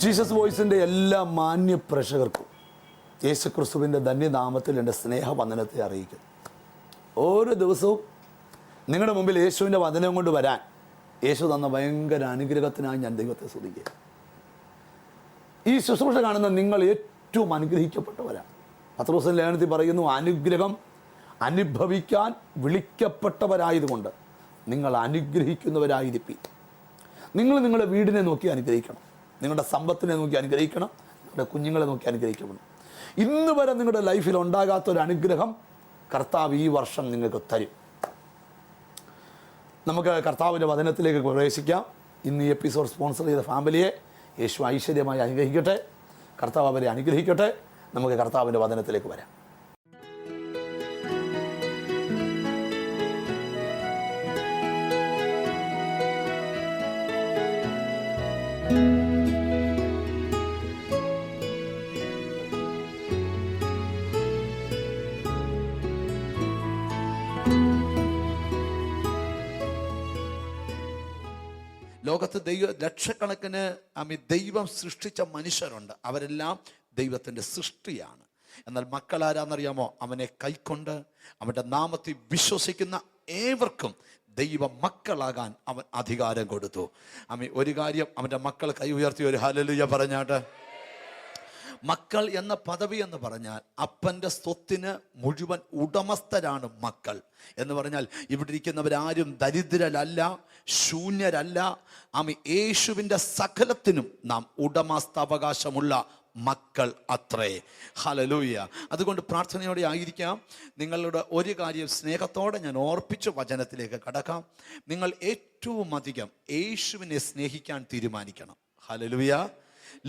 Jesus വോയിസിൻ്റെ എല്ലാ മാന്യ പ്രേക്ഷകർക്കും യേശുക്രിസ്തുവിൻ്റെ ധന്യനാമത്തിൽ എൻ്റെ സ്നേഹവന്ദനത്തെ അറിയിക്കുന്നു. ഓരോ ദിവസവും നിങ്ങളുടെ മുമ്പിൽ യേശുവിൻ്റെ വചനം കൊണ്ട് വരാൻ യേശു തന്ന ഭയങ്കര അനുഗ്രഹത്തിനായി ഞാൻ ദൈവത്തെ സ്തുതിക്കുക. ഈ ശുശ്രൂഷ കാണുന്ന നിങ്ങൾ ഏറ്റവും അനുഗ്രഹിക്കപ്പെട്ടവരാണ്. പത്രോസ് ലേഖനത്തിൽ പറയുന്നു, അനുഗ്രഹം അനുഭവിക്കാൻ വിളിക്കപ്പെട്ടവരായതുകൊണ്ട് നിങ്ങൾ അനുഗ്രഹിക്കുന്നവരായിരിക്കും. നിങ്ങൾ നിങ്ങളുടെ വീടിനെ നോക്കി അനുഗ്രഹിക്കണം, നിങ്ങളുടെ സമ്പത്തിനെ നോക്കി അനുഗ്രഹിക്കണം, നിങ്ങളുടെ കുഞ്ഞുങ്ങളെ നോക്കി അനുഗ്രഹിക്കണം. ഇന്ന് വരെ നിങ്ങളുടെ ലൈഫിൽ ഉണ്ടാകാത്തൊരു അനുഗ്രഹം കർത്താവ് ഈ വർഷം നിങ്ങൾക്ക് തരും. നമുക്ക് കർത്താവിൻ്റെ വചനത്തിലേക്ക് പ്രവേശിക്കാം. ഇന്ന് ഈ എപ്പിസോഡ് സ്പോൺസർ ചെയ്ത ഫാമിലിയെ യേശു ഐശ്വര്യമായി അനുഗ്രഹിക്കട്ടെ, കർത്താവ് അവരെ അനുഗ്രഹിക്കട്ടെ. നമുക്ക് കർത്താവിൻ്റെ വചനത്തിലേക്ക് വരാം. ലോകത്ത് ലക്ഷക്കണക്കിന് ദൈവം സൃഷ്ടിച്ച മനുഷ്യരുണ്ട്. അവരെല്ലാം ദൈവത്തിൻ്റെ സൃഷ്ടിയാണ്. എന്നാൽ മക്കൾ ആരാന്നറിയാമോ? അവനെ കൈക്കൊണ്ട് അവൻ്റെ നാമത്തിൽ വിശ്വസിക്കുന്ന ഏവർക്കും ദൈവ മക്കളാകാൻ അവൻ അധികാരം കൊടുത്തു. ഒരു കാര്യം, അവൻ്റെ മക്കൾ കൈ ഉയർത്തി ഒരു ഹല്ലേലൂയ പറഞ്ഞാട്ട്. മക്കൾ എന്ന പദവി എന്ന് പറഞ്ഞാൽ അപ്പൻ്റെ സ്വത്തിന് മുഴുവൻ ഉടമസ്ഥരാണ് മക്കൾ എന്ന് പറഞ്ഞാൽ. ഇവിടെ ഇരിക്കുന്നവരാരും ദരിദ്രരല്ല, ശൂന്യരല്ല. യേശുവിൻ്റെ സകലത്തിനും നാം ഉടമസ്ഥാവകാശമുള്ള മക്കൾ അത്രേ. ഹല്ലേലൂയ. അതുകൊണ്ട് പ്രാർത്ഥനയോടെ ആയിരിക്കാം. നിങ്ങളുടെ ഒരു കാര്യം സ്നേഹത്തോടെ ഞാൻ ഓർപ്പിച്ച് വചനത്തിലേക്ക് കടക്കാം. നിങ്ങൾ ഏറ്റവും അധികം യേശുവിനെ സ്നേഹിക്കാൻ തീരുമാനിക്കണം. ഹല്ലേലൂയ.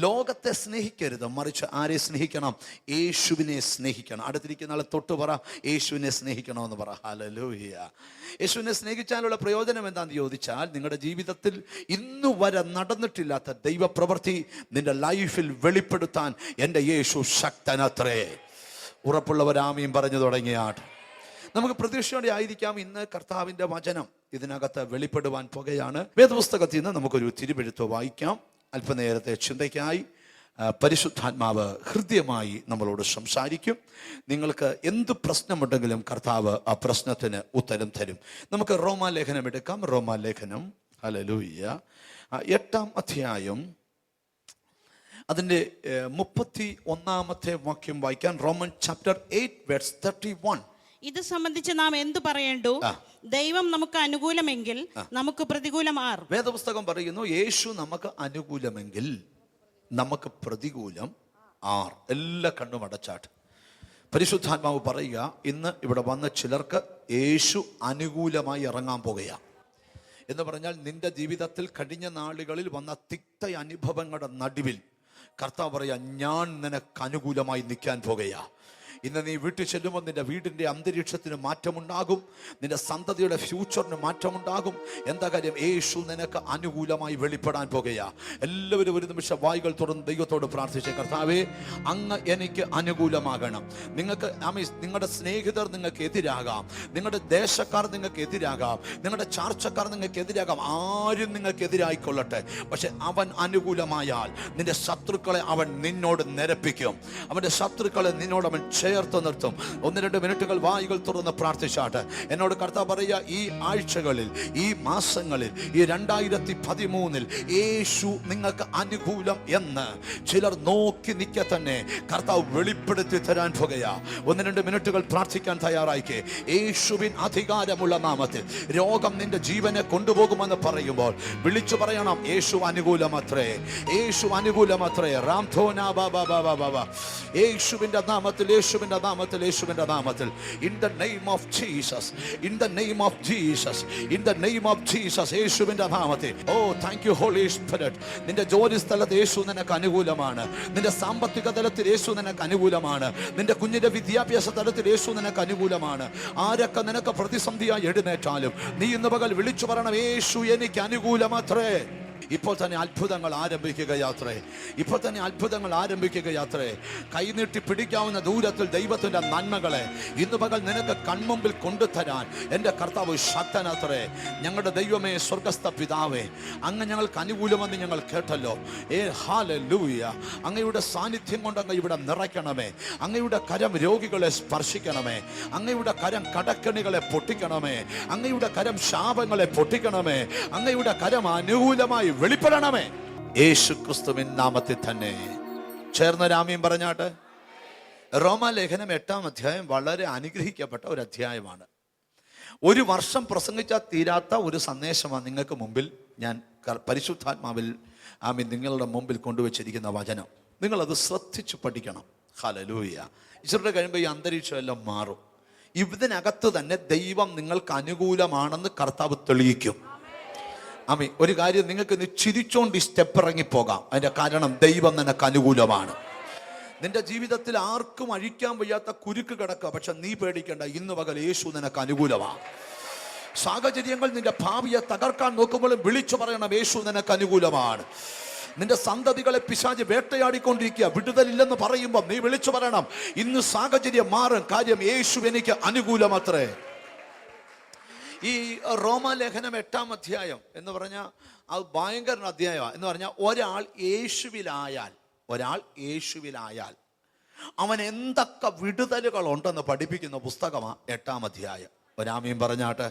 ലോകത്തെ സ്നേഹിക്കരുത്, മറിച്ച് ആരെ സ്നേഹിക്കണം? യേശുവിനെ സ്നേഹിക്കണം. അടുത്തിരിക്കുന്ന ആളെ തൊട്ട് പറ, യേശുവിനെ സ്നേഹിക്കണമെന്ന് പറ. ഹല്ലേലൂയ. യേശുവിനെ സ്നേഹിച്ചാലുള്ള പ്രയോജനം എന്താണെന്ന് ചോദിച്ചാൽ, നിങ്ങളുടെ ജീവിതത്തിൽ ഇന്നു വരെ നടന്നിട്ടില്ലാത്ത ദൈവപ്രവൃത്തി നിന്റെ ലൈഫിൽ വെളിപ്പെടുത്താൻ എൻ്റെ യേശു ശക്തനത്രേ. ഉറപ്പുള്ളവരാമീൻ പറഞ്ഞു തുടങ്ങിയാട്ട് നമുക്ക് പ്രതീക്ഷയോടെ ആയിരിക്കാം. ഇന്ന് കർത്താവിൻ്റെ വചനം ഇതിനകത്ത് വെളിപ്പെടുവാൻ പോകുകയാണ്. വേദപുസ്തകത്തിൽ നിന്ന് നമുക്കൊരു തിരുവെഴുത്ത് വായിക്കാം. അല്പനേരത്തെ ചിന്തയ്ക്കായി പരിശുദ്ധാത്മാവ് ഹൃദ്യമായി നമ്മളോട് സംസാരിക്കും. നിങ്ങൾക്ക് എന്ത് പ്രശ്നമുണ്ടെങ്കിലും കർത്താവ് ആ പ്രശ്നത്തിന് ഉത്തരം തരും. നമുക്ക് റോമാലേഖനം എടുക്കാം. റോമാലേഖനം ഹല്ലേലൂയ 8-ാം അധ്യായം അതിൻ്റെ 31-ാമത്തെ വാക്യം വായിക്കാൻ. Roman chapter 8 verse 31. ഇത് സംബന്ധിച്ച് നാം എന്തു പറയേണ്ടു? ദൈവം നമുക്ക് അനുകൂലമെങ്കിൽ നമുക്ക് പ്രതികൂലം ആർ? വേദപുസ്തകം പറയുന്നു, യേശു നമുക്ക് അനുകൂലമെങ്കിൽ നമുക്ക് പ്രതികൂലം ആർ? എല്ലാ കണ്ണും അടച്ചാട്ട് പരിശുദ്ധാത്മാവ് പറയുക, ഇന്ന് ഇവിടെ വന്ന ചിലർക്ക് യേശു അനുകൂലമായി ഇറങ്ങാൻ പോകുകയാണ് എന്ന് പറഞ്ഞാൽ, നിന്റെ ജീവിതത്തിൽ കഴിഞ്ഞ നാളുകളിൽ വന്ന തിക്ത അനുഭവങ്ങളുടെ നടുവിൽ കർത്താവ് പറയാ, ഞാൻ നിനക്ക് അനുകൂലമായി നിൽക്കാൻ പോകുകയാ. ഇന്ന് നീ വീട്ടിൽ ചെല്ലുമ്പോൾ നിന്റെ വീടിൻ്റെ അന്തരീക്ഷത്തിന് മാറ്റമുണ്ടാകും, നിന്റെ സന്തതിയുടെ ഫ്യൂച്ചറിന് മാറ്റമുണ്ടാകും. എന്താ കാര്യം? യേശു നിനക്ക് അനുകൂലമായി വെളിപ്പെടാൻ പോകുകയാ. എല്ലാവരും ഒരു നിമിഷം വായികൾ തുറന്ന് ദൈവത്തോട് പ്രാർത്ഥിച്ചേ, കർത്താവേ അങ്ങ് എനിക്ക് അനുകൂലമാകണം. നിങ്ങൾക്ക് നിങ്ങളുടെ സ്നേഹിതർ നിങ്ങൾക്ക് എതിരാകാം, നിങ്ങളുടെ ദേശക്കാർ നിങ്ങൾക്ക് എതിരാകാം, നിങ്ങളുടെ ചാർച്ചക്കാർ നിങ്ങൾക്ക് എതിരാകാം, ആരും നിങ്ങൾക്ക് എതിരായിക്കൊള്ളട്ടെ. പക്ഷെ അവൻ അനുകൂലമായാൽ നിന്റെ ശത്രുക്കളെ അവൻ നിന്നോട് നിരപ്പിക്കും. അവൻ്റെ ശത്രുക്കളെ നിന്നോട് അവൻ ചേർത്ത് നിർത്തും. 1-2 മിനിറ്റുകൾ വായുകൾ തുറന്ന് പ്രാർത്ഥിച്ചാട്ട് എന്നോട് കർത്താവ് പറയുക, ഈ ആഴ്ചകളിൽ, ഈ മാസങ്ങളിൽ, ഈ 2013 യേശു നിങ്ങൾക്ക് അനുകൂലം എന്ന് ചിലർ നോക്കി നിൽക്കെ തന്നെ കർത്താവ് വെളിപ്പെടുത്തി തരാൻ പോകുകയാ. 1-2 മിനിറ്റുകൾ പ്രാർത്ഥിക്കാൻ തയ്യാറായിക്കേ. യേശുവിൻ അധികാരമുള്ള നാമത്തിൽ രോഗം നിന്റെ ജീവനെ കൊണ്ടുപോകുമെന്ന് പറയുമ്പോൾ വിളിച്ചു പറയണം, യേശു അനുകൂലമത്രേ, യേശു അനുകൂലമത്രേ. യേശുവിന്റെ നാമത്തിൽ, യേശുവിന്റെ നാമത്തിൽ, യേശുവിന്റെ നാമത്തിൽ, in the name of Jesus, in the name of Jesus, in the name of Jesus, യേശുവിന്റെ നാമത്തിൽ. ഓ താങ്ക് യു ഹോളി സ്പിരിറ്റ്. നിന്റെ ജോലി സ്ഥലത്ത് യേശു നിനക്ക് അനുകൂലമാണ്, നിന്റെ സാമ്പത്തിക തലത്തിൽ യേശു നിനക്ക് അനുകൂലമാണ്, നിന്റെ കുഞ്ഞിന്റെ വിദ്യാഭ്യാസ തലത്തിൽ യേശു നിനക്ക് അനുകൂലമാണ്. ആരൊക്കെ നിനക്ക് പ്രതിസന്ധിയായി എഴുന്നേറ്റാലും നീ ഇന്ന് പകൽ വിളിച്ചു പറയണം, യേശു എനിക്ക് അനുകൂലമത്രേ. ഇപ്പോൾ തന്നെ അത്ഭുതങ്ങൾ ആരംഭിക്കുകയാത്രേ. ഇപ്പോൾ തന്നെ അത്ഭുതങ്ങൾ ആരംഭിക്കുകയാത്രേ. കൈനീട്ടി പിടിക്കാവുന്ന ദൂരത്തിൽ ദൈവത്തിൻ്റെ നന്മകളെ ഇന്ന് പകൽ നിനക്ക് കൺമുമ്പിൽ കൊണ്ടുതരാൻ എൻ്റെ കർത്താവ് ശക്തനാത്രേ. ഞങ്ങളുടെ ദൈവമേ, സ്വർഗസ്ഥ പിതാവേ, അങ്ങ് ഞങ്ങൾക്ക് അനുകൂലമെന്ന് ഞങ്ങൾ കേട്ടല്ലോ. ഹല്ലേലൂയ. അങ്ങയുടെ സാന്നിധ്യം കൊണ്ട് അങ്ങ് ഇവിടെ നിറയ്ക്കണമേ. അങ്ങയുടെ കരം രോഗികളെ സ്പർശിക്കണമേ. അങ്ങയുടെ കരം കടക്കണികളെ പൊട്ടിക്കണമേ. അങ്ങയുടെ കരം ശാപങ്ങളെ പൊട്ടിക്കണമേ. അങ്ങയുടെ കരം അനുകൂലമായി വെളിപ്പെടണമേ. യേശു ക്രിസ്തുവിൻ നാമത്തിൽ തന്നെ. ചേർന്നൊരാമീൻ പറഞ്ഞാട്ട്. റോമാലേഖനം 8-ാം അധ്യായം വളരെ അനുഗ്രഹിക്കപ്പെട്ട ഒരു അധ്യായമാണ്. ഒരു വർഷം പ്രസംഗിച്ചാൽ തീരാത്ത ഒരു സന്ദേശമാണ് നിങ്ങൾക്ക് മുമ്പിൽ ഞാൻ പരിശുദ്ധാത്മാവിൽ നിങ്ങളുടെ മുമ്പിൽ കൊണ്ടുവച്ചിരിക്കുന്ന വചനം. നിങ്ങളത് ശ്രദ്ധിച്ചു പഠിക്കണം. ഹല്ലേലൂയ. ഈശ്വരുടെ കഴിയുമ്പോൾ ഈ അന്തരീക്ഷം എല്ലാം മാറും. ഇതിനകത്ത് തന്നെ ദൈവം നിങ്ങൾക്ക് അനുകൂലമാണെന്ന് കർത്താവ് തെളിയിക്കും. ഒരു കാര്യം നിങ്ങൾക്ക് ചിരിച്ചോണ്ട് ഈ സ്റ്റെപ്പ് ഇറങ്ങിപ്പോകാം. അതിന്റെ കാരണം ദൈവം നിനക്ക് അനുകൂലമാണ്. നിന്റെ ജീവിതത്തിൽ ആർക്കും അഴിക്കാൻ വയ്യാത്ത കുരുക്ക് കിടക്കുക, പക്ഷെ നീ പേടിക്കേണ്ട. ഇന്ന് പകൽ യേശു നിനക്ക് അനുകൂലമാണ്. സാഹചര്യങ്ങൾ നിന്റെ ഭാവിയെ തകർക്കാൻ നോക്കുമ്പോഴും വിളിച്ചു പറയണം, യേശു നിനക്ക് അനുകൂലമാണ്. നിന്റെ സന്തതികളെ പിശാച് വേട്ടയാടിക്കൊണ്ടിരിക്കുക, വിടുതലില്ലെന്ന് പറയുമ്പോൾ നീ വിളിച്ചു പറയണം, ഇന്ന് സാഹചര്യം മാറും, കാര്യം യേശു എനിക്ക് അനുകൂലമത്രേ. ഈ റോമാലേഖനം 8-ാം അധ്യായം എന്ന് പറഞ്ഞാൽ അത് ഭയങ്കര അധ്യായമാണ്. എന്ന് പറഞ്ഞാൽ ഒരാൾ യേശുവിലായാൽ അവൻ എന്തൊക്കെ വിടുതലുകൾ ഉണ്ടെന്ന് പഠിപ്പിക്കുന്ന പുസ്തകമാണ് 8-ാം അധ്യായം. ഒരാമീൻ പറഞ്ഞാട്ടെ.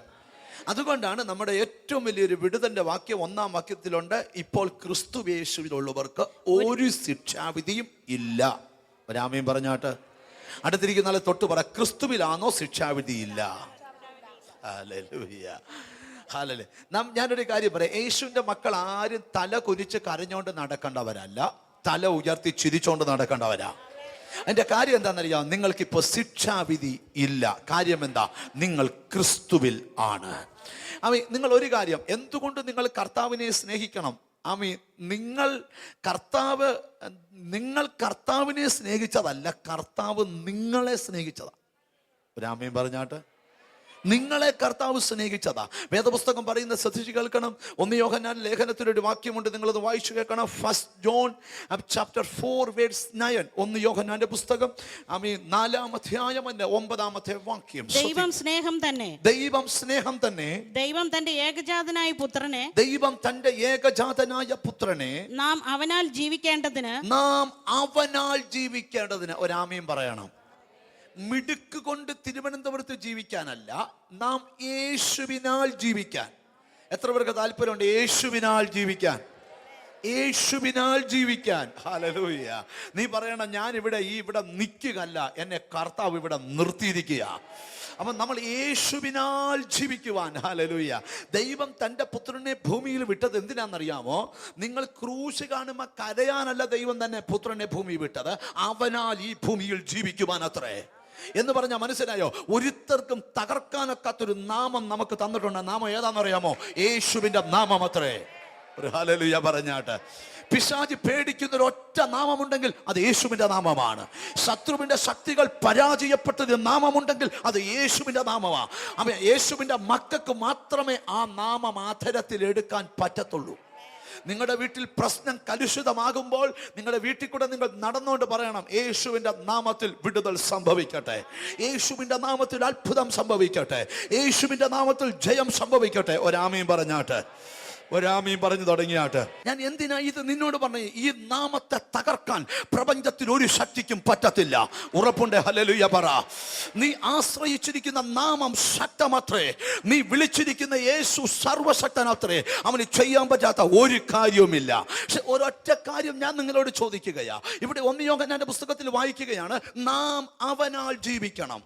അതുകൊണ്ടാണ് നമ്മുടെ ഏറ്റവും വലിയൊരു വിടുതലിന്റെ വാക്യം 1-ാം വാക്യത്തിലുണ്ട്, ഇപ്പോൾ ക്രിസ്തു യേശുവിലുള്ളവർക്ക് ഒരു ശിക്ഷാവിധിയും ഇല്ല. ഒരാമീൻ പറഞ്ഞാട്ട്. അടുത്തിരിക്കുന്ന ആളെ തൊട്ട് പറ, ക്രിസ്തുവിലാണോ ശിക്ഷാവിധി ഇല്ല? ഹല്ലേലൂയ. ഹല്ലേലൂയ. ഞാനൊരു കാര്യം പറയാം, യേശുവിന്റെ മക്കൾ ആരും തല കുനിച്ച് കരഞ്ഞോണ്ട് നടക്കേണ്ടവരല്ല, തല ഉയർത്തി ചിരിച്ചോണ്ട് നടക്കേണ്ടവരാ. അതിന്റെ കാര്യം എന്താണെന്നറിയാം, നിങ്ങൾക്കിപ്പോൾ ശിക്ഷാവിധി ഇല്ല. കാര്യം എന്താ? നിങ്ങൾ ക്രിസ്തുവിൽ ആണ്. നിങ്ങൾ ഒരു കാര്യം, എന്തുകൊണ്ട് നിങ്ങൾ കർത്താവിനെ സ്നേഹിക്കണം? നിങ്ങൾ കർത്താവിനെ സ്നേഹിച്ചതല്ല, കർത്താവ് നിങ്ങളെ സ്നേഹിച്ചതാ. ഒരാമീൻ പറഞ്ഞാട്ട്. നിങ്ങളെ കർത്താവ് സ്നേഹിച്ചതാ. വേദപുസ്തകം പറയുന്ന ശ്രദ്ധിച്ച് കേൾക്കണം. 1 യോഹന്നാൻ ലേഖനത്തിലൊരു വാക്യമുണ്ട്, നിങ്ങളത് വായിച്ചു കേൾക്കണം. 1 John chapter 4 verse 9. 1 യോഹന്നാന്റെ പുസ്തകം 4-ാം അധ്യായം 9-ാമത്തെ വാക്യം. ദൈവം സ്നേഹം തന്നെ. ദൈവം തന്റെ ഏകജാതനായ പുത്രനെ നാം അവനാൽ ജീവിക്കേണ്ടതിന് ഒരാമീൻ പറയണം. മിടുക്ക് കൊണ്ട് തിരുവനന്തപുരത്ത് ജീവിക്കാനല്ല, നാം യേശുവിനാൽ ജീവിക്കാൻ. എത്ര പേർക്ക് താല്പര്യമുണ്ട് യേശുവിനാൽ ജീവിക്കാൻ? ഹല്ലേലൂയ. നീ പറയണം, ഞാൻ ഇവിടെ നിൽക്കുകയല്ല, എന്നെ കർത്താവ് ഇവിടെ നിർത്തിയിരിക്കുക. അപ്പം നമ്മൾ യേശുവിനാൽ ജീവിക്കുവാൻ. ഹല്ലേലൂയ. ദൈവം തൻ്റെ പുത്രനെ ഭൂമിയിൽ വിട്ടത് എന്തിനാണെന്നറിയാമോ? നിങ്ങൾ ക്രൂശ് കാണുമ്പോൾ കരയാനല്ല ദൈവം തന്നെ പുത്രനെ ഭൂമിയിൽ വിട്ടത്, അവനാൽ ഈ ഭൂമിയിൽ ജീവിക്കുവാൻ അത്രേ. എന്ന് പറഞ്ഞാൽ മനസ്സിലായോ? ഒരുത്തർക്കും തകർക്കാനൊക്കാത്തൊരു നാമം നമുക്ക് തന്നിട്ടുണ്ട്. നാമം ഏതാണെന്നറിയാമോ? യേശുവിന്റെ നാമം അത്രേ. ഒരു ഹല്ലേലൂയ പറഞ്ഞാട്ട്. പിശാച് പേടിക്കുന്ന ഒരു ഒറ്റ നാമമുണ്ടെങ്കിൽ അത് യേശുവിന്റെ നാമമാണ്. ശത്രുവിന്റെ ശക്തികൾ പരാജയപ്പെട്ടൊരു നാമമുണ്ടെങ്കിൽ അത് യേശുവിന്റെ നാമമാണ്. യേശുവിന്റെ മക്കൾക്ക് മാത്രമേ ആ നാമം ആധരത്തിൽ എടുക്കാൻ പറ്റത്തുള്ളൂ. നിങ്ങളുടെ വീട്ടിൽ പ്രശ്നം കലുഷിതമാകുമ്പോൾ നിങ്ങളുടെ വീട്ടിൽ കൂടെ നിങ്ങൾ നടന്നുകൊണ്ട് പറയണം, യേശുവിന്റെ നാമത്തിൽ വിടുതൽ സംഭവിക്കട്ടെ, യേശുവിന്റെ നാമത്തിൽ അത്ഭുതം സംഭവിക്കട്ടെ, യേശുവിന്റെ നാമത്തിൽ ജയം സംഭവിക്കട്ടെ. ഒരാമീൻ പറഞ്ഞാട്ട്. ഒരാമീൻ പറഞ്ഞു തുടങ്ങിയാട്ട്. ഞാൻ എന്തിനാ ഇത് നിന്നോട് പറഞ്ഞു? ഈ നാമത്തെ തകർക്കാൻ പ്രപഞ്ചത്തിൽ ഒരു ശക്തിക്കും പറ്റത്തില്ല. ഉറപ്പുണ്ട്? ഹല്ലേലൂയ പറ. നീ ആശ്രയിച്ചിരിക്കുന്ന നാമം ശക്തമത്രേ. നീ വിളിച്ചിരിക്കുന്ന യേശു സർവശക്തനത്രേ. അവന് ചെയ്യാൻ പറ്റാത്ത ഒരു കാര്യവുമില്ല. പക്ഷെ ഒരൊറ്റ കാര്യം ഞാൻ നിങ്ങളോട് ചോദിക്കുകയാ. ഇവിടെ 1 യോഹന്നാന്റെ പുസ്തകത്തിൽ വായിക്കുകയാണ്, നാം അവനാൽ ജീവിക്കണം.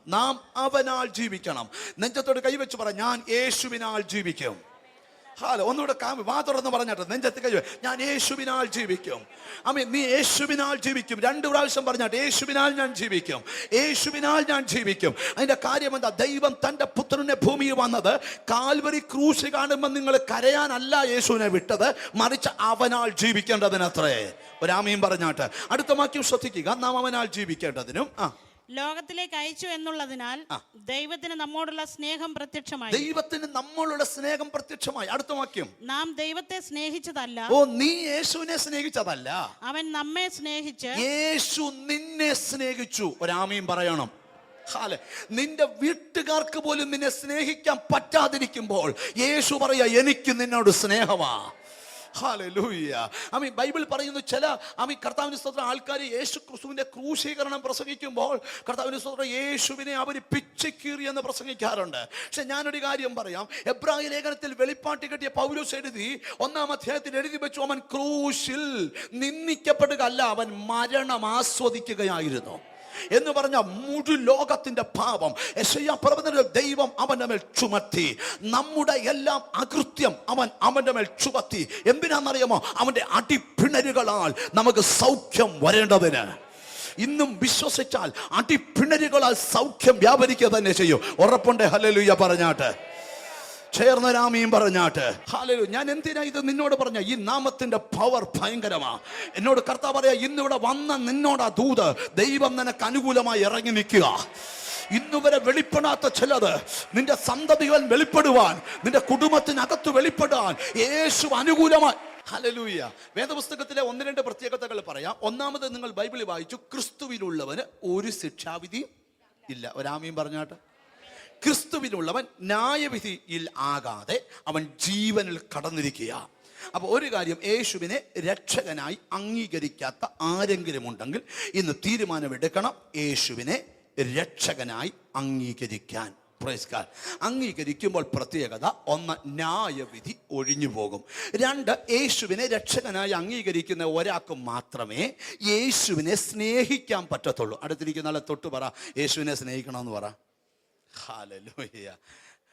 നെഞ്ചത്തോട് കൈവച്ച് പറ, ഞാൻ യേശുവിനാൽ ജീവിക്കും. ഒന്നുകൂടെ വാ തുറന്ന് പറഞ്ഞാട്ടെ, നെഞ്ചത്ത് കൈ, ഞാൻ യേശുവിനാൽ ജീവിക്കും. നീ യേശുവിനാൽ ജീവിക്കും. 2 പ്രാവശ്യം പറഞ്ഞാട്ടെ, യേശുവിനാൽ ഞാൻ ജീവിക്കും. അതിന്റെ കാര്യം എന്താ? ദൈവം തന്റെ പുത്രനെ ഭൂമിയിൽ വന്നത് കാൽവരി ക്രൂശ് കാണുമ്പോൾ നിങ്ങൾ കരയാനല്ല യേശുവിനെ വിട്ടത്, മറിച്ച് അവനാൽ ജീവിക്കേണ്ടതിനത്രേ. ഒരാമീൻ പറഞ്ഞാട്ടെ. അടുത്ത വാക്യം ശ്രദ്ധിക്കുക, നാം അവനാൽ ജീവിക്കേണ്ടതിനും ലോകത്തിലേക്ക് അയച്ചു എന്നുള്ളതിനാൽ ദൈവത്തിന് നമ്മോടുള്ള സ്നേഹം പ്രത്യക്ഷമായി. ദൈവത്തിന് നമ്മളുള്ള സ്നേഹം പ്രത്യക്ഷമായി. അടുത്ത വാക്യം, നാം ദൈവത്തെ സ്നേഹിച്ചതല്ല, നീ യേശുവിനെ സ്നേഹിച്ചതല്ല, അവൻ നമ്മെ സ്നേഹിച്ച്. യേശു നിന്നെ സ്നേഹിച്ചു. ഒരാമീൻ പറയണം. നിന്റെ വീട്ടുകാർക്ക് പോലും നിന്നെ സ്നേഹിക്കാൻ പറ്റാതിരിക്കുമ്പോൾ യേശു പറയാ, എനിക്ക് നിന്നോട് സ്നേഹമാ. ഹല്ലേലൂയ. ബൈബിൾ പറയുന്നു, ചില കർത്താവിന്റെ സ്തോത്രം ആൾക്കാർ യേശു ക്രിസ്തുവിന്റെ ക്രൂശീകരണം പ്രസംഗിക്കുമ്പോൾ കർത്താവിന്റെ സ്തോത്രം യേശുവിനെ അവർ പിച്ചക്കീറി എന്ന് പ്രസംഗിക്കാറുണ്ട്. പക്ഷെ ഞാനൊരു കാര്യം പറയാം, എബ്രായ ലേഖനത്തിൽ വെളിപ്പാട്ടി കെട്ടിയ പൗലോസ് എഴുതി 1-ാം അധ്യായത്തിൽ എഴുതി വെച്ചു, അവൻ ക്രൂശിൽ നിന്ദിക്കപ്പെടുക അല്ല, അവൻ മരണം ആസ്വദിക്കുകയായിരുന്നു എന്ന് പറഞ്ഞ മുഴു ലോകത്തിന്റെ പാപം യെശയ്യാ പ്രവചനത്തിൽ ദൈവം അവന്റെ മേൽ ചുമത്തി. നമ്മുടെ എല്ലാം അകൃത്യം അവൻ അവന്റെ മേൽ ചുമത്തി. എന്തിനാണെന്നറിയാമോ? അവന്റെ അടിപ്പിണരുകളാൽ നമുക്ക് സൗഖ്യം വരേണ്ടതിന്. ഇന്നും വിശ്വസിച്ചാൽ അടിപ്പിണരുകളാൽ സൗഖ്യം വ്യാപരിക്കുക തന്നെ ചെയ്യും. ഉറപ്പുണ്ട്? ഹല്ലേലൂയ പറഞ്ഞാട്ട്, ചേർന്നൊരാമീൻ പറഞ്ഞാട്ട്. ഹല്ലേലൂയ. ഞാൻ എന്തിനാ ഇത് നിന്നോട് പറഞ്ഞ? ഈ നാമത്തിന്റെ പവർ ഭയങ്കരമാ. എന്നോട് കർത്താവ് പറയാ, ഇന്നിവിടെ വന്ന നിന്നോടാ ദൂത്, ദൈവം നിനക്ക് അനുകൂലമായി ഇറങ്ങി നിൽക്കുക. ഇന്നുവരെ വെളിപ്പെടാത്ത ചിലത് നിന്റെ സന്തതികൾ വെളിപ്പെടുവാൻ, നിന്റെ കുടുംബത്തിനകത്ത് വെളിപ്പെടാൻ യേശു അനുകൂലമായി. ഹല്ലേലൂയ. വേദപുസ്തകത്തിലെ 1-2 പ്രത്യേകതകൾ പറയാം. ഒന്നാമത്, നിങ്ങൾ ബൈബിളിൽ വായിച്ചു, ക്രിസ്തുവിലുള്ളവന് ഒരു ശിക്ഷാവിധി ഇല്ല. ഒരാമീൻ പറഞ്ഞാട്ട്. ക്രിസ്തുവിലുള്ളവൻ ന്യായവിധിയിൽ ആകാതെ അവൻ ജീവനിൽ കടന്നിരിക്കുക. അപ്പോൾ ഒരു കാര്യം, യേശുവിനെ രക്ഷകനായി അംഗീകരിക്കാത്ത ആരെങ്കിലും ഉണ്ടെങ്കിൽ ഇന്ന് തീരുമാനമെടുക്കണം, യേശുവിനെ രക്ഷകനായി അംഗീകരിക്കാൻ. Praise God. അംഗീകരിക്കുമ്പോൾ പ്രത്യേകത, 1, ന്യായവിധി ഒഴിഞ്ഞു പോകും. 2, യേശുവിനെ രക്ഷകനായി അംഗീകരിക്കുന്ന ഒരാൾക്ക് മാത്രമേ യേശുവിനെ സ്നേഹിക്കാൻ പറ്റത്തുള്ളൂ. അടുത്തിരിക്കുന്ന ആളെ തൊട്ട് പറ, യേശുവിനെ സ്നേഹിക്കണമെന്ന് പറ. ഹല്ലേലൂയ.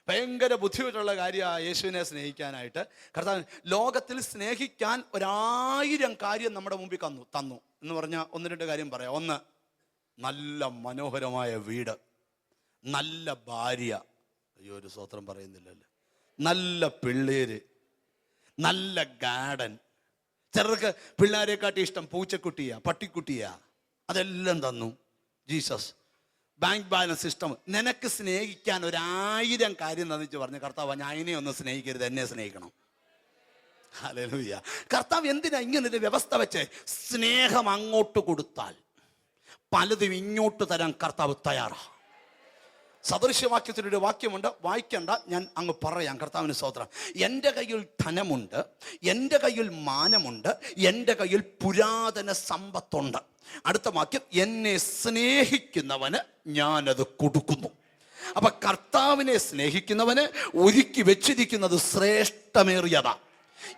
ഭയങ്കര ബുദ്ധിമുട്ടുള്ള കാര്യമാണ് യേശുവിനെ സ്നേഹിക്കാനായിട്ട്. കർത്താവ് ലോകത്തിൽ സ്നേഹിക്കാൻ 1000 കാര്യം നമ്മുടെ മുമ്പിൽ തന്നു എന്ന് പറഞ്ഞാൽ 1-2 കാര്യം പറയാം. 1, നല്ല മനോഹരമായ വീട്, നല്ല ഭാര്യ, അയ്യോ ഒരു സ്വത്രം പറയുന്നില്ലല്ലോ, നല്ല പിള്ളേര്, നല്ല ഗാർഡൻ. ചിലർക്ക് പിള്ളേരെക്കാട്ടി ഇഷ്ടം പൂച്ചക്കുട്ടിയാ, പട്ടിക്കുട്ടിയാ. അതെല്ലാം തന്നു ജീസസ്. Bank balance system. നിനക്ക് സ്നേഹിക്കാൻ 1000 കാര്യം തന്നിച്ച് പറഞ്ഞു, കർത്താവ് ഞാൻ അതിനെ ഒന്നും സ്നേഹിക്കരുത്, എന്നെ സ്നേഹിക്കണം. ഹല്ലേലൂയ. കർത്താവ് എന്തിനാ ഇങ്ങനൊരു വ്യവസ്ഥ വെച്ച്? സ്നേഹം അങ്ങോട്ട് കൊടുത്താൽ പലതും ഇങ്ങോട്ട് തരാൻ കർത്താവ് തയ്യാറാ. സദൃശ്യവാക്യത്തിലൊരു വാക്യമുണ്ട്, വായിക്കണ്ട, ഞാൻ അങ്ങ് പറയാം. കർത്താവിന് സ്തോത്രം. എൻ്റെ കയ്യിൽ ധനമുണ്ട്, എൻ്റെ കയ്യിൽ മാനമുണ്ട്, എൻ്റെ കയ്യിൽ പുരാതന സമ്പത്തുണ്ട്. അടുത്ത വാക്യം, എന്നെ സ്നേഹിക്കുന്നവന് ഞാനത് കൊടുക്കുന്നു. അപ്പൊ കർത്താവിനെ സ്നേഹിക്കുന്നവന് ഒരുക്കി വെച്ചിരിക്കുന്നത് ശ്രേഷ്ഠമേറിയതാ.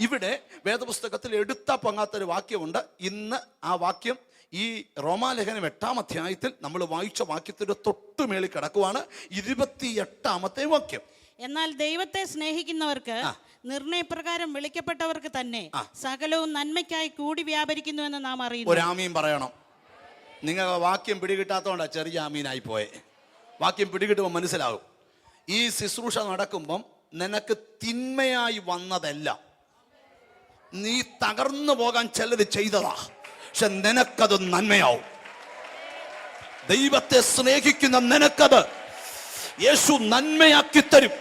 ഇവിടെ വേദപുസ്തകത്തിൽ എടുത്താ പൊങ്ങാത്തൊരു വാക്യമുണ്ട്. ഇന്ന് ആ വാക്യം ഈ റോമാലേഖനം 8-ാം അധ്യായത്തിൽ നമ്മൾ വായിച്ച വാക്യത്തിന്റെ തൊട്ടുമേളിൽ കിടക്കുവാണ്. 28-ാമത്തെ വാക്യം. എന്നാൽ ദൈവത്തെ സ്നേഹിക്കുന്നവർക്ക്, നിർണയപ്രകാരം വിളിക്കപ്പെട്ടവർക്ക് തന്നെ സകലവും നന്മയ്ക്കായി കൂടി വ്യാപരിക്കുന്നു എന്ന് നാം അറിയുന്നു. ഒരാമീൻ പറയണം. നിങ്ങൾ വാക്യം പിടികിട്ടാത്തതുകൊണ്ടാ ചെറിയ ആമീനായി പോയെ. വാക്യം പിടികിട്ടുമ്പോൾ മനസ്സിലാവും. ഈ ശുശ്രൂഷ നടക്കുമ്പം നിനക്ക് തിന്മയായി വന്നതല്ല, നീ തകർന്നു പോകാൻ ചിലത് ചെയ്തതാ, പക്ഷെ നിനക്കത് നന്മയാവും. ദൈവത്തെ സ്നേഹിക്കുന്ന നിനക്കത് യേശു നന്മയാക്കി തരും.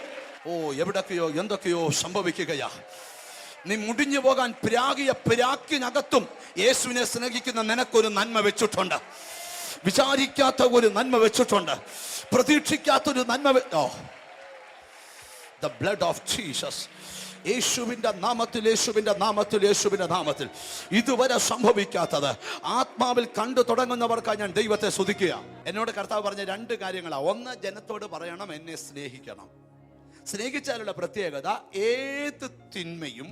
എവിടൊക്കെയോ എന്തൊക്കെയോ സംഭവിക്കുകയാ. നീ മുടിഞ്ഞു പോകാൻ പ്രാകിയ പ്രാക്കിനകത്തും യേശുവിനെ സ്നേഹിക്കുന്ന നിനക്കൊരു നന്മ വെച്ചിട്ടുണ്ട്. വിചാരിക്കാത്ത ഒരു നന്മ വെച്ചിട്ടുണ്ട്, പ്രതീക്ഷിക്കാത്തൊരു നന്മ. The blood of Jesus. യേശുവിന്റെ നാമത്തിൽ, യേശുവിന്റെ നാമത്തിൽ, യേശുവിന്റെ നാമത്തിൽ ഇതുവരെ സംഭവിക്കാത്തത് ആത്മാവിൽ കണ്ടു തുടങ്ങുന്നവർക്കായി ഞാൻ ദൈവത്തെ സ്തുതിക്കുക. എന്നോട് കർത്താവ് പറഞ്ഞ 2 കാര്യങ്ങളാണ്. 1, ജനത്തോട് പറയണം എന്നെ സ്നേഹിക്കണം. സ്നേഹിച്ചാലുള്ള പ്രത്യേകത, ഏത് തിന്മയും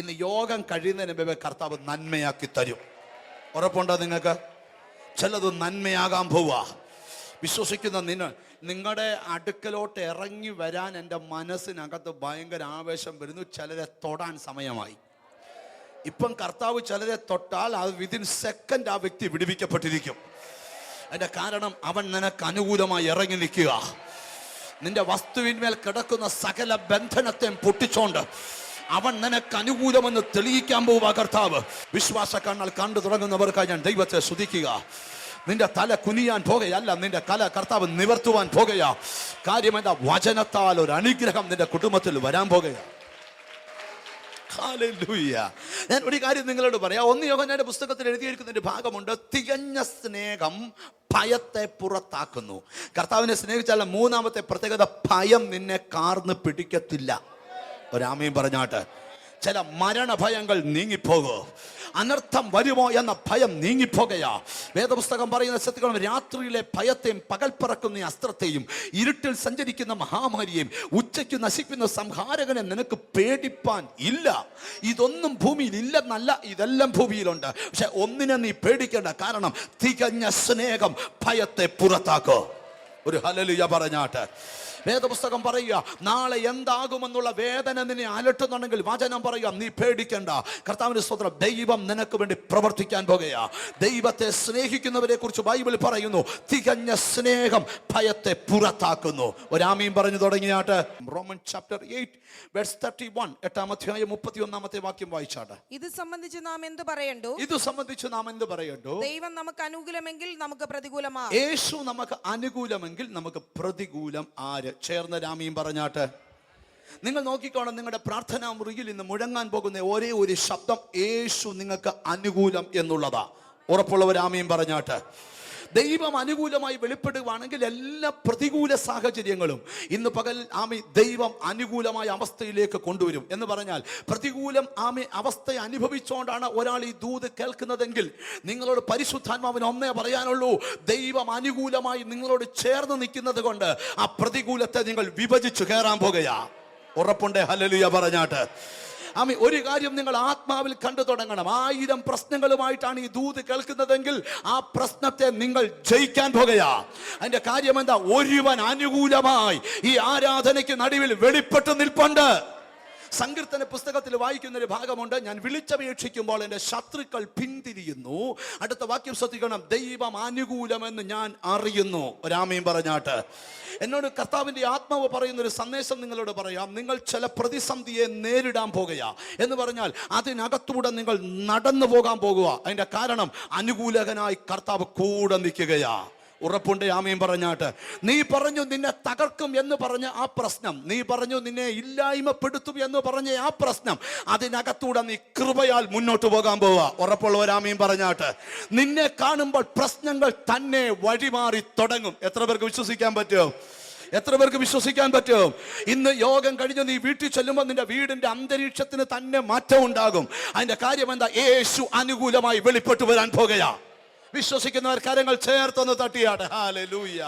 ഇന്ന് യോഗം കഴിയുന്നതിന് മുമ്പേ കർത്താവ് നന്മയാക്കി തരും. ഉറപ്പുണ്ടോ നിങ്ങൾക്ക്? ചിലത് നന്മയാകാൻ പോവാ. വിശ്വസിക്കുന്ന നിങ്ങളുടെ അടുക്കലോട്ട് ഇറങ്ങി വരാൻ എൻ്റെ മനസ്സിനകത്ത് ഭയങ്കര ആവേശം വരുന്നു. ചിലരെ തൊടാൻ സമയമായി. ഇപ്പം കർത്താവ് ചിലരെ തൊട്ടാൽ അത് വിതിൻ സെക്കൻഡ് ആ വ്യക്തി വിടുവിക്കപ്പെട്ടിരിക്കും. അതിൻ്റെ കാരണം അവൻ നിനക്ക് അനുകൂലമായി ഇറങ്ങി നിൽക്കുക. നിന്റെ വസ്തുവിന്മേൽ കിടക്കുന്ന സകല ബന്ധനത്തെയും പൊട്ടിച്ചോണ്ട് അവൻ നിനക്ക് അനുകൂലമെന്ന് തെളിയിക്കാൻ പോവുക കർത്താവ്. വിശ്വാസ കണ്ണാൽ കണ്ടു തുടങ്ങുന്നവർക്കായി ഞാൻ ദൈവത്തെ സ്തുതിക്കുക. നിന്റെ തല കുനിയാൻ പോകുകയല്ല, നിന്റെ കല കർത്താവ് നിവർത്തുവാൻ പോകുകയാ. കാര്യം എന്താ? വചനത്താൽ ഒരു അനുഗ്രഹം നിന്റെ കുടുംബത്തിൽ വരാൻ പോകുകയാ. ഹല്ലേലൂയ. ഞാൻ ഒരു കാര്യം നിങ്ങളോട് പറയാം. 1 യോഹന്നാന്റെ പുസ്തകത്തിൽ എഴുതിയിരിക്കുന്ന ഒരു ഭാഗമുണ്ട്, തികഞ്ഞ സ്നേഹം ഭയത്തെ പുറത്താക്കുന്നു. കർത്താവിനെ സ്നേഹിച്ചാൽ മൂന്നാമത്തെ പ്രത്യേകത, ഭയം നിന്നെ കാർന്ന് പിടിക്കത്തില്ല. ഒരാമയും പറഞ്ഞാട്ട്. ചില മരണഭയങ്ങൾ നീങ്ങിപ്പോകൂ. അനർത്ഥം വരുമോ എന്ന ഭയം നീങ്ങിപ്പോകയാ. വേദപുസ്തകം പറയുന്ന സത്യങ്ങളും, രാത്രിയിലെ ഭയത്തെയും പകൽ പറക്കുന്ന അസ്ത്രത്തെയും ഇരുട്ടിൽ സഞ്ചരിക്കുന്ന മഹാമാരിയെയും ഉച്ചയ്ക്ക് നശിക്കുന്ന സംഹാരകനെ നിനക്ക് പേടിപ്പാൻ ഇല്ല. ഇതൊന്നും ഭൂമിയിൽ ഇല്ലെന്നല്ല, ഇതെല്ലാം ഭൂമിയിലുണ്ട്. പക്ഷെ ഒന്നിനെ നീ പേടിക്കേണ്ട. കാരണം തികഞ്ഞ സ്നേഹം ഭയത്തെ പുറത്താക്കോ. ഒരു ഹല്ലേലൂയ പറഞ്ഞാട്ട്. വേദപുസ്തകം പറയുക, നാളെ എന്താകുമെന്നുള്ള വേദന നിന്നെ അലട്ടുന്നുണ്ടെങ്കിൽ വചനം പറയുക, നീ പേടിക്കണ്ട. കർത്താവിന്റെ സ്തോത്രം. ദൈവം നിനക്ക് വേണ്ടി പ്രവർത്തിക്കാൻ പോകുകയാ. ദൈവത്തെ സ്നേഹിക്കുന്നവരെ കുറിച്ച് ബൈബിൾ പറയുന്നു, തികഞ്ഞ സ്നേഹം ഭയത്തെ പുറത്താക്കുന്നു. ഒരാമീൻ പറഞ്ഞു തുടങ്ങിയാട്ട്. റോമൻ ചാപ്റ്റർ 8 verse 31, 8-ാം അധ്യായം 31-ാമത്തെ വാക്യം വായിച്ചാട്ട്. ഇത് സംബന്ധിച്ച് നാം എന്ത് പറയണ്ടു? ഇത് സംബന്ധിച്ച് നാം എന്ത് പറയണ്ടു? ദൈവം നമുക്ക് അനുകൂലമെങ്കിൽ നമുക്ക് പ്രതികൂലമാ. യേശു നമുക്ക് അനുകൂലമെങ്കിൽ നമുക്ക് പ്രതികൂലം ആര്? ചേർന്ന രാമിയും പറഞ്ഞാട്ട്. നിങ്ങൾ നോക്കിക്കോണം, നിങ്ങളുടെ പ്രാർത്ഥനാ മുറിയിൽ ഇന്ന് മുഴങ്ങാൻ പോകുന്ന ഒരേ ഒരു ശബ്ദം, യേശു നിങ്ങൾക്ക് അനുകൂലം എന്നുള്ളതാ. ഉറപ്പുള്ളവർ ആമീൻ പറഞ്ഞാട്ട്. ദൈവം അനുകൂലമായി വെളിപ്പെടുകയാണെങ്കിൽ എല്ലാ പ്രതികൂല സാഹചര്യങ്ങളും ഇന്ന് പകൽ ദൈവം അനുകൂലമായ അവസ്ഥയിലേക്ക് കൊണ്ടുവരും. എന്ന് പറഞ്ഞാൽ പ്രതികൂലം അവസ്ഥയെ അനുഭവിച്ചുകൊണ്ടാണ് ഒരാൾ ഈ ദൂത് കേൾക്കുന്നതെങ്കിൽ നിങ്ങളോട് പരിശുദ്ധാത്മാവിന് ഒന്നേ പറയാനുള്ളൂ, ദൈവം അനുകൂലമായി നിങ്ങളോട് ചേർന്ന് നിൽക്കുന്നത് കൊണ്ട് ആ പ്രതികൂലത്തെ നിങ്ങൾ വിഭജിച്ചു കയറാൻ പോകുകയാ. ഉറപ്പുണ്ടേ? ഹല്ലേലൂയ പറഞ്ഞാട്ട്. ഒരു കാര്യം നിങ്ങൾ ആത്മാവിൽ കണ്ടു തുടങ്ങണം. 1000 പ്രശ്നങ്ങളുമായിട്ടാണ് ഈ ദൂത് കേൾക്കുന്നതെങ്കിൽ ആ പ്രശ്നത്തെ നിങ്ങൾ ജയിക്കാൻ പോകുകയാ. അതിന്റെ കാര്യം എന്താ? ഒരുവൻ അനുകൂലമായി ഈ ആരാധനയ്ക്ക് നടുവിൽ വെളിപ്പെട്ട് നിൽപ്പുണ്ട്. സങ്കീർത്തന പുസ്തകത്തിൽ വായിക്കുന്ന ഒരു ഭാഗമുണ്ട്, ഞാൻ വിളിച്ചപേക്ഷിക്കുമ്പോൾ എൻ്റെ ശത്രുക്കൾ പിന്തിരിയുന്നു. അടുത്ത വാക്യം ശ്രദ്ധിക്കണം, ദൈവം അനുകൂലമെന്ന് ഞാൻ അറിയുന്നു. ഒരാമയും പറഞ്ഞാട്ട്. എന്നോട് കർത്താവിൻ്റെ ആത്മാവ് പറയുന്ന ഒരു സന്ദേശം നിങ്ങളോട് പറയാം. നിങ്ങൾ ചില പ്രതിസന്ധിയെ നേരിടാൻ പോകുക എന്ന് പറഞ്ഞാൽ അതിനകത്തൂടെ നിങ്ങൾ നടന്നു പോകാൻ പോകുക. അതിൻ്റെ കാരണം അനുകൂലകനായി കർത്താവ് കൂടെ നിൽക്കുകയാ. ഉറപ്പുണ്ട്? ആമീൻ പറഞ്ഞാട്ട്. നീ പറഞ്ഞു നിന്നെ തകർക്കും എന്ന് പറഞ്ഞ ആ പ്രശ്നം, നീ പറഞ്ഞു നിന്നെ ഇല്ലായ്മപ്പെടുത്തും എന്ന് പറഞ്ഞ ആ പ്രശ്നം, അതിനകത്തൂടെ നീ കൃപയാൽ മുന്നോട്ട് പോകാൻ പോവുക. ഉറപ്പുള്ളവർ ആമീൻ പറഞ്ഞാട്ട്. നിന്നെ കാണുമ്പോൾ പ്രശ്നങ്ങൾ തന്നെ വഴിമാറി തുടങ്ങും. എത്ര പേർക്ക് വിശ്വസിക്കാൻ പറ്റും? എത്ര പേർക്ക് വിശ്വസിക്കാൻ പറ്റും? ഇന്ന് യോഗം കഴിഞ്ഞ് നീ വീട്ടിൽ ചെല്ലുമ്പോൾ നിന്റെ വീടിന്റെ അന്തരീക്ഷത്തിന് തന്നെ മാറ്റം ഉണ്ടാകും. അതിന്റെ കാര്യം എന്താ? യേശു അനുകൂലമായി വെളിപ്പെട്ടു വരാൻ പോകുകയാ. വിശ്വസിക്കുന്നവർ കരങ്ങൾ ചേർത്തൊന്ന് തട്ടിയാട്ടെ. ഹല്ലേലൂയ.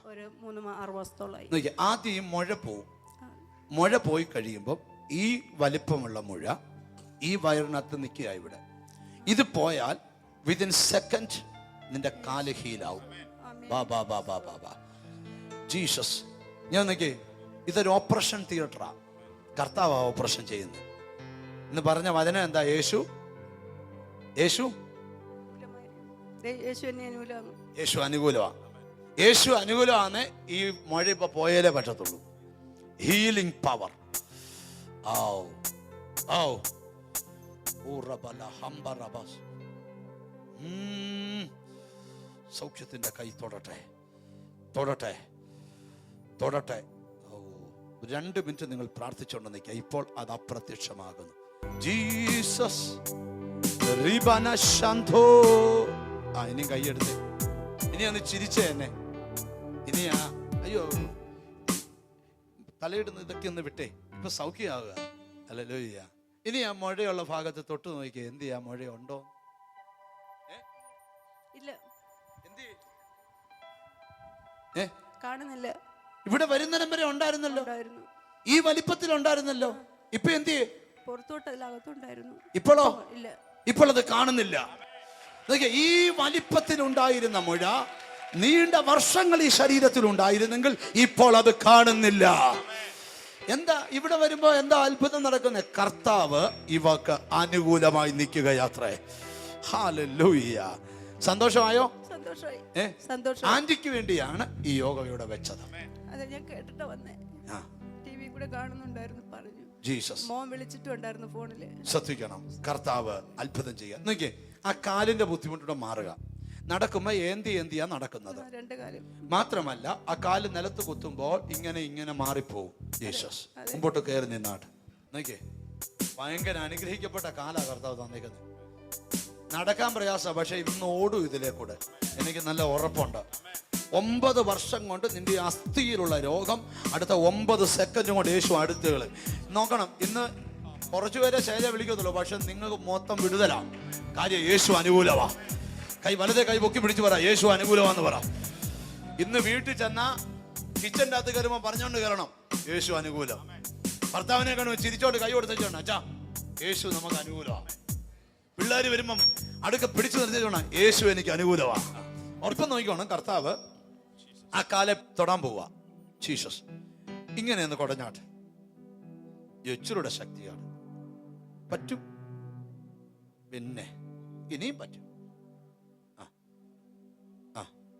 ഒരു 3-6 മാസത്തോളമായി. ആദ്യം ഈ മുഴ പോവും. മുഴ പോയി കഴിയുമ്പോൾ ഈ വലിപ്പമുള്ള മുഴ ഈ വയറിനകത്ത് നിൽക്കുക. ഇവിടെ ഇത് പോയാൽ വിതിൻ സെക്കൻഡ് നിന്റെ കാല് ഹീലാവും. ജീസസ്. ഞാൻ നോക്കി, ഇതൊരു ഓപ്പറേഷൻ തിയേറ്ററാ. കർത്താവ് ഓപ്പറേഷൻ ചെയ്യുന്നത് എന്ന് പറഞ്ഞ വചനം എന്താ? യേശു യേശു യേശു അനുകൂലമാണ്. യേശു അനുകൂലമാണ്. ഈ മഴ ഇപ്പൊ പോയാലേ പറ്റത്തുള്ളൂ. Healing power. സൗഖ്യത്തിന്റെ കൈ തൊടട്ടെ, തൊടട്ടെ, തൊടട്ടെ. 2 മിനിറ്റ് നിങ്ങൾ പ്രാർത്ഥിച്ചുകൊണ്ട് നിൽക്കുക. ഇപ്പോൾ അത് അപ്രത്യക്ഷമാകുന്നു. ജീസസ്. ഇനി കൈയെടുത്ത് ഇനി ഒന്ന് ചിരിച്ചേ എന്നെ. ഇനി അയ്യോ തലയിടുന്ന ഇതൊക്കെ ഒന്ന് വിട്ടേ. ഇപ്പൊ സൗഖ്യമാവുക. ഹല്ലേലൂയ. ഇനി ആ മുഴയുള്ള ഭാഗത്ത് തൊട്ട് നോക്കിയേ. എന്ത് ചെയ്യാ? മുഴയുണ്ടോ? ഇല്ല, കാണുന്നില്ല. ഇവിടെ വരുന്നിടം വരെ ഉണ്ടായിരുന്നല്ലോ, ഈ വലിപ്പത്തിൽ ഉണ്ടായിരുന്നല്ലോ. ഇപ്പൊ എന്ത് ചെയ്യേ? പുറത്തോട്ടകത്തുണ്ടായിരുന്നു. ഇപ്പോഴോ? ഇല്ല, ഇപ്പോൾ അത് കാണുന്നില്ല. ഈ വലിപ്പത്തിൽ ഉണ്ടായിരുന്ന മുഴ നീണ്ട വർഷങ്ങൾ ഈ ശരീരത്തിൽ ഉണ്ടായിരുന്നെങ്കിൽ ഇപ്പോൾ അത് കാണുന്നില്ല. എന്താ ഇവിടെ വരുമ്പോ എന്താ അത്ഭുതം നടക്കുന്നത്? കർത്താവ് ഇവക്ക് അനുകൂലമായി നിൽക്കുകയാത്രേ. ഹല്ലേലൂയ. സന്തോഷമായോ? സന്തോഷമായി. സന്തോഷം. ആന്റിക്ക് വേണ്ടിയാണ് ഈ യോഗ ഇവിടെ വെച്ചത്. അതെ, ഞാൻ കേട്ടിട്ട് വന്നേ. ടിവി കൂടെ കാണുന്നുണ്ടായിരുന്നു, പറഞ്ഞു. ജീസസ് മോൻ വിളിച്ചിട്ടുണ്ടായിരുന്നു ഫോണില്. ശ്രദ്ധിക്കണം, കർത്താവ് അത്ഭുതം ചെയ്യാൻ. നോക്കിയേ, ആ കാലിന്റെ ബുദ്ധിമുട്ടൂടെ മാറുക. നടക്കുമ്പോ എന്തിയാ നടക്കുന്നത്. രണ്ട് കാലും മാത്രമല്ല, ആ കാല് നിലത്ത് കുത്തുമ്പോൾ ഇങ്ങനെ മാറിപ്പോവും. ജീസസ് മുമ്പോട്ട് കയറി നിന്നാട്ട്. നോക്കിയേ, ഭയങ്കര അനുഗ്രഹിക്കപ്പെട്ട കാലാ കർത്താവ് തന്നിരിക്കുന്നത്. നടക്കാൻ പ്രയാസം, പക്ഷെ ഇന്ന് ഓടും ഇതിലേക്കൂടെ. എനിക്ക് നല്ല ഉറപ്പുണ്ട്. 9 വർഷം കൊണ്ട് നിന്റെ അസ്ഥിയിലുള്ള രോഗം അടുത്ത 9 സെക്കൻഡ് കൊണ്ട് യേശു അടുത്തുകൾ നോക്കണം. ഇന്ന് കുറച്ചുപേരെ ശൈല വിളിക്കത്തുള്ളൂ, പക്ഷെ നിങ്ങൾക്ക് മൊത്തം വിടുതലാണ്. കാര്യം യേശു അനുകൂലമാ. വലതേ കൈ പൊക്കി പിടിച്ച് പറ, യേശു അനുകൂലമാന്ന് പറ. ഇന്ന് വീട്ടിൽ ചെന്നാ കിച്ചൻ്റെ അകത്ത് കയറുമ്പോൾ പറഞ്ഞോണ്ട് കയറണം, യേശു അനുകൂലം. ഭർത്താവിനെ കാണുമ്പോൾ ചിരിച്ചോണ്ട് കൈ കൊടുത്തോണ്ട്, അച്ഛാ യേശു നമുക്ക് അനുകൂലമാണ്. പിള്ളേർ വരുമ്പം അടുക്ക പിടിച്ചു നിർത്തിച്ചോണം, യേശു എനിക്ക് അനുകൂലമാണ്. ഉറപ്പം നോക്കിക്കോണം, കർത്താവ് ആ കാലെ തൊടാൻ പോവാ. ജീസസ് ഇങ്ങനെയൊന്ന് കൊടഞ്ഞാട്ടെ. യച്ചുരുടെ ശക്തിയാണ്. പറ്റും, പിന്നെ ഇനിയും പറ്റും.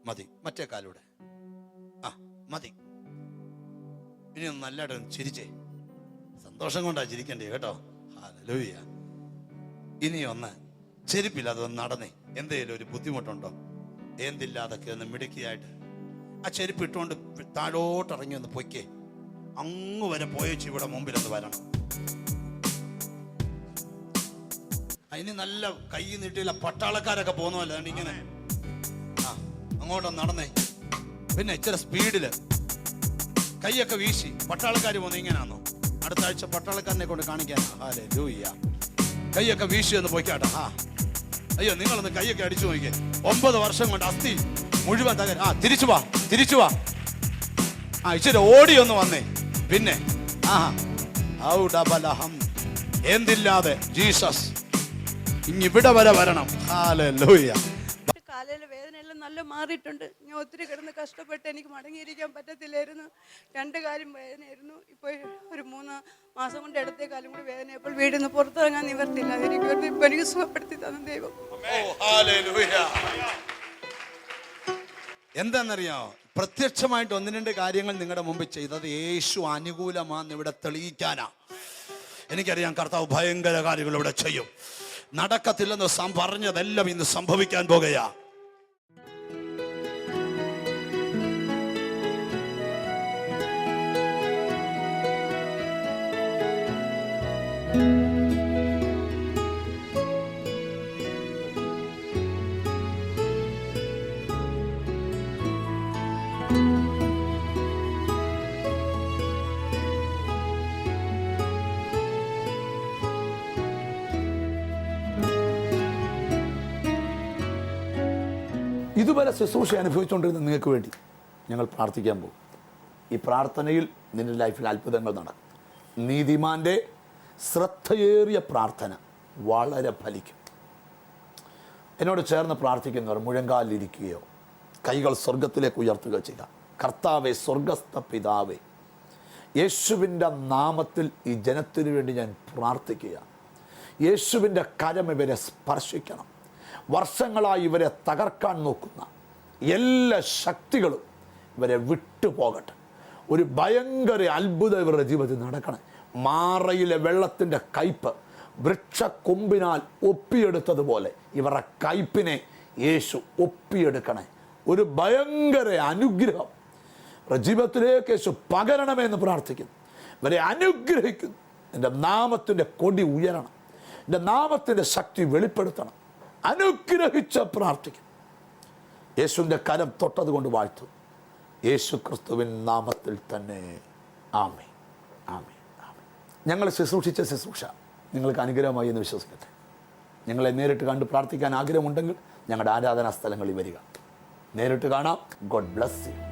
മതി, മറ്റേ കാലൂടെ. മതി. ഇനിയൊന്ന് നല്ലതായിട്ട് ചിരിച്ചേ. സന്തോഷം കൊണ്ടാ ചിരിക്കണ്ടേ കേട്ടോ. ഹല്ലേലൂയ. ഇനിയൊന്ന് ചെരുപ്പില്ലാതെ ഒന്ന് നടന്നേ. എന്തേലും ഒരു ബുദ്ധിമുട്ടുണ്ടോ? എന്തില്ലാതൊക്കെ ഒന്ന് മിടുക്കിയായിട്ട് ആ ചെരുപ്പ് ഇട്ടുകൊണ്ട് താഴോട്ടിറങ്ങി ഒന്ന് പൊയ്ക്കേ. അങ്ങ് വരെ പോയേച്ച് ഇവിടെ മുമ്പിലൊന്ന് വരണം. അതിന് നല്ല കൈ നീട്ടിയില്ല പട്ടാളക്കാരൊക്കെ പോകുന്നല്ലോ ഇങ്ങനെ. അങ്ങോട്ടൊന്ന് നടന്നേ. പിന്നെ ഇച്ചിരി സ്പീഡില് കൈയൊക്കെ വീശി. പട്ടാളക്കാർ പോകുന്നത് ഇങ്ങനെയാണോ? അടുത്ത ആഴ്ച പട്ടാളക്കാരനെ കൊണ്ട് കാണിക്കാനാ. ഹല്ലേലൂയ. കൈയൊക്കെ വീശി ഒന്ന് പോയിക്കാട്ടെ. അയ്യോ, നിങ്ങളൊന്ന് കൈയൊക്കെ അടിച്ചു നോക്കിയേ. 9 വർഷം കൊണ്ട് അസ്ഥി മുഴുവൻ തകര. തിരിച്ചു വാ. ഇച്ചിരി ഓടി ഒന്ന് വന്നേ. പിന്നെ എന്തില്ലാതെ ജീസസ് ഇങ്ങിവിടെ വരെ വരണം. ഹല്ലേലൂയ. കാലിലെ വേദനയെല്ലാം നല്ല മാറിയിട്ടുണ്ട്. ഞാൻ ഒത്തിരി കിടന്ന് കഷ്ടപ്പെട്ട് എനിക്ക് മടങ്ങിയിരിക്കാൻ പറ്റത്തില്ലായിരുന്നു. 2 കാലും വേദനയായിരുന്നു. ഇപ്പോൾ ഒരു 3 മാസം കൊണ്ട് ഇടത്തെ കാലം കൂടി വേദനയപ്പോൾ വീട്ടിൽ നിന്ന് പുറത്തിറങ്ങാൻ നിവർത്തില്ല. ഇപ്പൊ എനിക്ക് സുഖപ്പെടുത്തി തന്ന ദൈവം. എന്താണെന്നറിയാമോ? പ്രത്യക്ഷമായിട്ട് 1-2 കാര്യങ്ങൾ നിങ്ങളുടെ മുമ്പിൽ ചെയ്തത് യേശു അനുകൂലമാണെന്ന് ഇവിടെ തെളിയിക്കാനാ. എനിക്കറിയാം കർത്താവ് ഭയങ്കര കാര്യങ്ങൾ ഇവിടെ ചെയ്യും. നടക്കത്തില്ലെന്ന് പറഞ്ഞതെല്ലാം ഇന്ന് സംഭവിക്കാൻ പോകുകയാ. ഇതുവരെ ശുശ്രൂഷ അനുഭവിച്ചുകൊണ്ടിരുന്ന നിങ്ങൾക്ക് വേണ്ടി ഞങ്ങൾ പ്രാർത്ഥിക്കാൻ പോകും. ഈ പ്രാർത്ഥനയിൽ നിന്റെ ലൈഫിൽ അത്ഭുതങ്ങൾ നടക്കും. നീതിമാന്റെ ശ്രദ്ധയേറിയ പ്രാർത്ഥന വളരെ ഫലിക്കും. എന്നോട് ചേർന്ന് പ്രാർത്ഥിക്കുന്നവർ മുഴങ്കാലിരിക്കുകയോ കൈകൾ സ്വർഗത്തിലേക്ക് ഉയർത്തുകയോ ചെയ്യുക. കർത്താവേ, സ്വർഗസ്ഥ പിതാവേ, യേശുവിൻ്റെ നാമത്തിൽ ഈ ജനത്തിനു വേണ്ടി ഞാൻ പ്രാർത്ഥിക്കുക. യേശുവിൻ്റെ കരം ഇവരെ സ്പർശിക്കണം. വർഷങ്ങളായി ഇവരെ തകർക്കാൻ നോക്കുന്ന എല്ലാ ശക്തികളും ഇവരെ വിട്ടുപോകട്ടെ. ഒരു ഭയങ്കര അത്ഭുതം ഇവരുടെ ജീവിതത്തിൽ നടക്കണം. മാറയിലെ വെള്ളത്തിൻ്റെ കയ്പ് വൃക്ഷക്കൊമ്പിനാൽ ഒപ്പിയെടുത്തതുപോലെ ഇവരുടെ കയ്പിനെ യേശു ഒപ്പിയെടുക്കണേ. ഒരു ഭയങ്കര അനുഗ്രഹം ഇവരുടെ ജീവിതത്തിലേക്ക് യേശു പകരണമെന്ന് പ്രാർത്ഥിക്കുന്നു. ഇവരെ അനുഗ്രഹിക്കുന്നു. എൻ്റെ നാമത്തിൻ്റെ കൊടി ഉയരണം. എൻ്റെ നാമത്തിൻ്റെ ശക്തി വെളിപ്പെടുത്തണം. അനുഗ്രഹിച്ച് പ്രാർത്ഥിക്കും. യേശുവിൻ്റെ കരം തൊട്ടത് കൊണ്ട് വാഴ്ത്തും. യേശു ക്രിസ്തുവിൻ നാമത്തിൽ തന്നെ. ആമേൻ, ആമേൻ, ആമേൻ. ഞങ്ങൾ ശുശ്രൂഷിച്ച ശുശ്രൂഷ നിങ്ങൾക്ക് അനുഗ്രഹമായി എന്ന് വിശ്വസിക്കട്ടെ. ഞങ്ങളെ നേരിട്ട് കണ്ട് പ്രാർത്ഥിക്കാൻ ആഗ്രഹമുണ്ടെങ്കിൽ ഞങ്ങളുടെ ആരാധനാ സ്ഥലങ്ങളിൽ വരിക. നേരിട്ട് കാണാം. God bless you.